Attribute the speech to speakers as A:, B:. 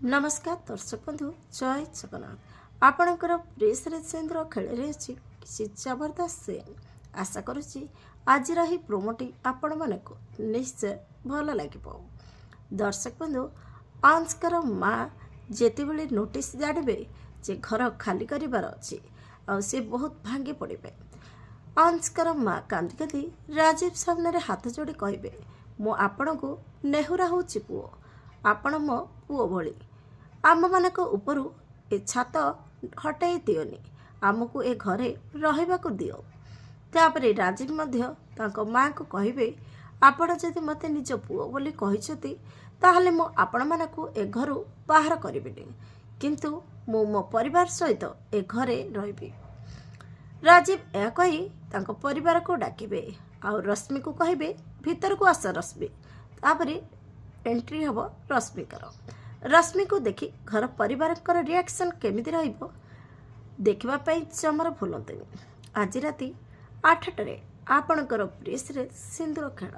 A: नमस्कार दर्शक बंधु जय जगन्नाथ आपणकर प्रेस सिंधुर खेल रही किसी जबरदस्त सीन आशा करुच्ची आज ही प्रोमोटी आपण मानक निश्चय भल लगे। दर्शक बंधु अंशकर माँ जिते बड़े नोटिस जाने जे घर खाली करार अच्छे सी बहुत भांगी पड़े। अंशकर माँ कांदी कांदी राजीव सामने हाथ जोड़ी कहे मु आपण को नेहुरा हूँ पुओ आपण मो पुओ भली आम मानक उपरू ए छात हटाई दियोनी आमको ए घरे रहिबाकु दियो। तापरे राजीव मध्य तांको माँ को कहिबे आपण जदि मते निज पुओ बोली कहिसती ताहले मो आपण मानकु ए घरु बाहर करिबिनी किंतु मो मो परिवार सहित ए घरे रहिबी। राजीव ए कहि तांको परिवार को डाकिबे आ रश्मि को कहिबे भीतर को आस रश्मि। तापरे एंट्री हब रश्मिकर। रश्मि को देखि घर परिवार रिएक्शन केमिति रहिबो देखिबा पई जमर भूलंतनी। आज राति 8 टारे आपणकर प्रेस रे सिंदूर खेल।